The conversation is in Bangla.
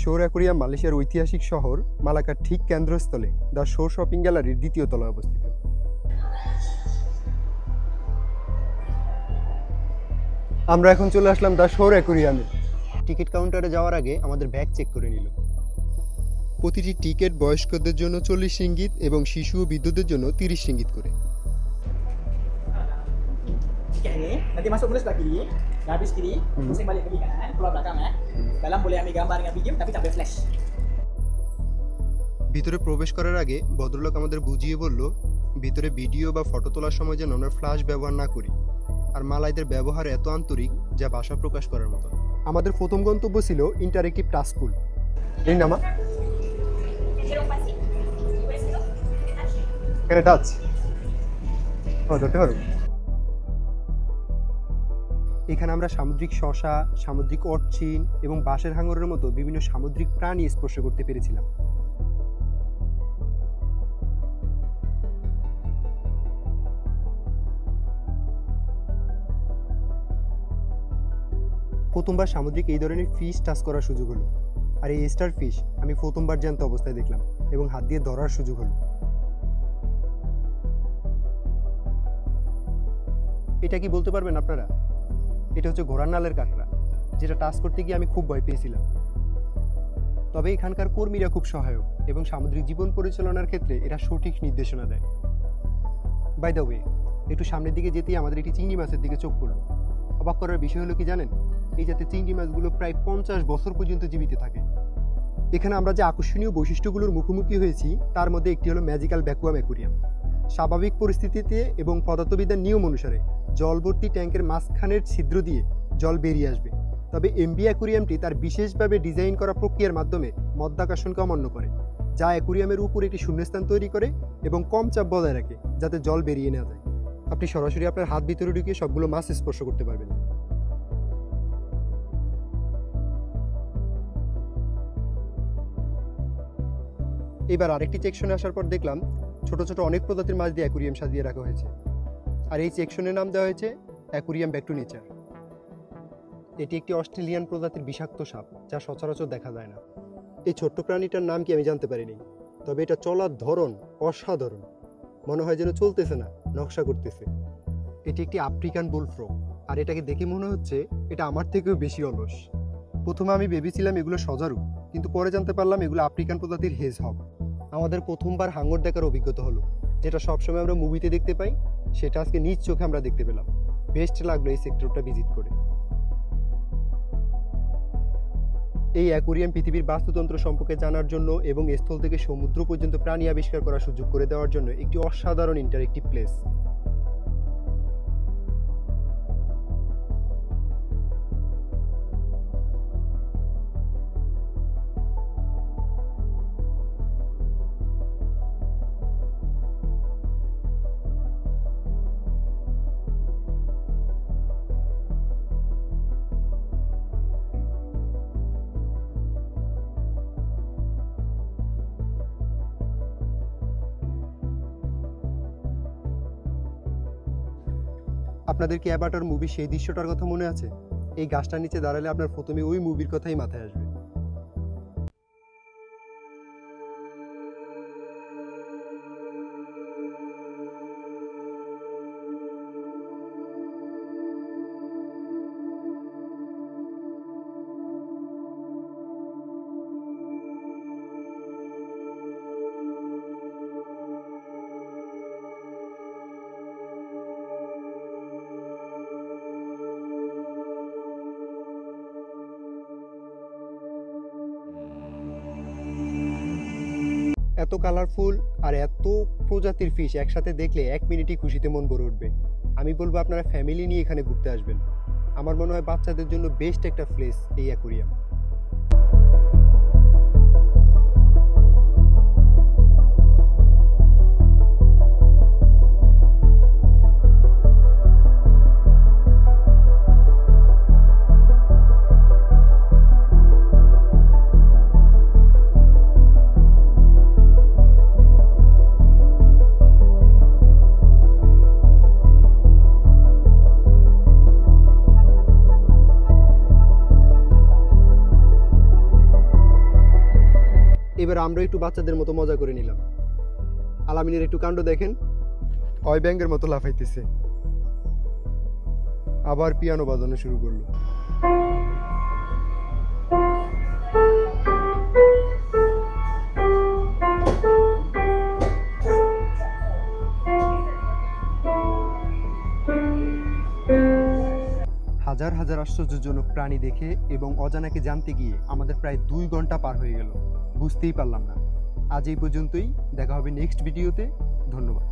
শোর অ্যাকোরিয়াম মালয়েশিয়ার ঐতিহাসিক শহর মালাক্কার ঠিক কেন্দ্রস্থলে দ্য শোর শপিং গ্যালারির দ্বিতীয় তলায় অবস্থিত। আমরা এখন চলে আসলাম দ্য শোর অ্যাকোরিয়ামে। টিকিট কাউন্টারে যাওয়ার আগে আমাদের ব্যাগ চেক করে নিল। প্রতিটি টিকিট বয়স্কদের জন্য 40 রিঙ্গিত এবং শিশু ও বৃদ্ধদের জন্য 30 রিঙ্গিত করে। Tiket ni nanti masuk mula sebelah kiri, dah habis kiri, pusing balik kiri kanan, keluar belakang Dalam boleh ambil gambar dengan video tapi tak boleh flash. ভিতরে প্রবেশ করার আগে ভদ্রলোক আমাদের বুঝিয়ে বলল ভিতরে ভিডিও বা ফটো তোলার সময় যেন আমরা ফ্ল্যাশ ব্যবহার না করি। আর মালাইদের ব্যবহার এত আন্তরিক যা ভাষা প্রকাশ করার মতো। আমাদের প্রথম গন্তব্য ছিল ইন্টারেক্টিভ টাচ পুল। এই নামা এখানে টাচ ধরতে পারো। এখানে আমরা সামুদ্রিক শসা, সামুদ্রিক অর্চিন এবং বাঁশের হাঙরের মতো বিভিন্ন সামুদ্রিক প্রাণী স্পর্শ করতে পেরেছিলাম। প্রথমবার সামুদ্রিক এই ধরনের ফিশ টাচ করার সুযোগ হলো। আর এই স্টার ফিশ আমি প্রথমবার জ্যান্ত অবস্থায় দেখলাম এবং হাত দিয়ে ধরার সুযোগ হলো। এটা কি বলতে পারবেন আপনারা? এটা হচ্ছে ঘোড়ার নালের কাঁকড়া, যেটা টাচ করতে গিয়ে আমি খুব ভয় পেয়েছিলাম। তবে এখানকার কর্মীরা খুব সহায়ক এবং সামুদ্রিক জীবন পরিচালনার ক্ষেত্রে এরা সঠিক নির্দেশনা দেয়। বাই দ্য ওয়ে, একটু সামনের দিকে যেতেই আমাদের একটি চিংড়ি মাছের দিকে চোখ পড়ল। অবাক করার বিষয় হলো কি জানেন, এই জাতের চিংড়ি মাছগুলো প্রায় 50 বছর পর্যন্ত জীবিত থাকে। এখানে আমরা যে আকর্ষণীয় বৈশিষ্ট্যগুলোর মুখোমুখি হয়েছি তার মধ্যে একটি হলো ম্যাজিক্যাল ভ্যাকুয়াম অ্যাকোরিয়াম। স্বাভাবিক পরিস্থিতিতে এবং পদার্থবিদ্যার নিয়ম অনুসারে জলভর্তি ট্যাঙ্কের মাঝখানের ছিদ্র দিয়ে জল বেরিয়ে আসবে। তবে এমবি অ্যাকোরিয়ামটি তার বিশেষভাবে ডিজাইন করা প্রক্রিয়ার মাধ্যমে মধ্যাকর্ষণকে অমান্য করে, যা অ্যাকোরিয়ামের উপর একটি শূন্যস্থান তৈরি করে এবং কম চাপ বজায় রাখে যাতে জল বেরিয়ে না যায়। আপনি সরাসরি আপনার হাত ভিতরে ঢুকিয়ে সবগুলো মাছ স্পর্শ করতে পারবেন। এবার আরেকটি সেকশনে আসার পর দেখলাম ছোট ছোট অনেক প্রজাতির মাছ দিয়ে অ্যাকোরিয়াম সাজিয়ে রাখা হয়েছে। আর এই সেকশনের নাম দেওয়া হয়েছে অ্যাকোরিয়াম ব্যাক টু নেচার। এটি একটি অস্ট্রেলিয়ান প্রজাতির বিষাক্ত সাপ, যা সচরাচর দেখা যায় না। এই ছোট্ট প্রাণীটার নাম কি আমি জানতে পারিনি, তবে এটা চলার ধরন অসাধারণ। মনে হয় যেন চলতেছে না, নকশা করতেছে। এটি একটি আফ্রিকান বুলফ্রগ, আর এটাকে দেখে মনে হচ্ছে এটা আমার থেকেও বেশি অলস। প্রথমে আমি ভেবেছিলাম এগুলো সজারু, কিন্তু পরে জানতে পারলাম এগুলো আফ্রিকান প্রজাতির হেজহগ। আমাদের প্রথমবার হাঙর দেখার অভিজ্ঞতা হলো, যেটা সবসময় আমরা মুভিতে দেখতে পাই, সেটা আজকে নিজ চোখে আমরা দেখতে পেলাম। বেস্ট লাগলো এই সেক্টরটা ভিজিট করে। এই অ্যাকোরিয়াম পৃথিবীর বাস্তুতন্ত্র সম্পর্কে জানার জন্য এবং স্থল থেকে সমুদ্র পর্যন্ত প্রাণী আবিষ্কার করার সুযোগ করে দেওয়ার জন্য একটি অসাধারণ ইন্টারেক্টিভ প্লেস। আপনাদের কি অ্যাভাটার মুভির সেই দৃশ্যটার কথা মনে আছে? এই গাছটার নিচে দাঁড়ালে আপনার প্রথমে ওই মুভির কথাই মাথায় আসবে। এত কালারফুল আর এত প্রজাতির ফিশ একসাথে দেখলে 1 মিনিটই খুশিতে মন ভরে উঠবে। আমি বলবো আপনারা ফ্যামিলি নিয়ে এখানে ঘুরতে আসবেন। আমার মনে হয় বাচ্চাদের জন্য বেস্ট একটা প্লেস এই অ্যাকোরিয়াম। এবার আমরা একটু বাচ্চাদের মতো মজা করে নিলাম। আলামিনের একটু কাণ্ড দেখেন, ওই ব্যাঙের মতো লাফাইতেছে। আবার পিয়ানো বাজানো শুরু করলো। হাজার হাজার আশ্চর্যজনক প্রাণী দেখে এবং অজানাকে জানতে গিয়ে আমাদের প্রায় 2 ঘন্টা পার হয়ে গেল, বুঝতেই পারলাম না। আজ এই পর্যন্তই, দেখা হবে নেক্সট ভিডিওতে। ধন্যবাদ।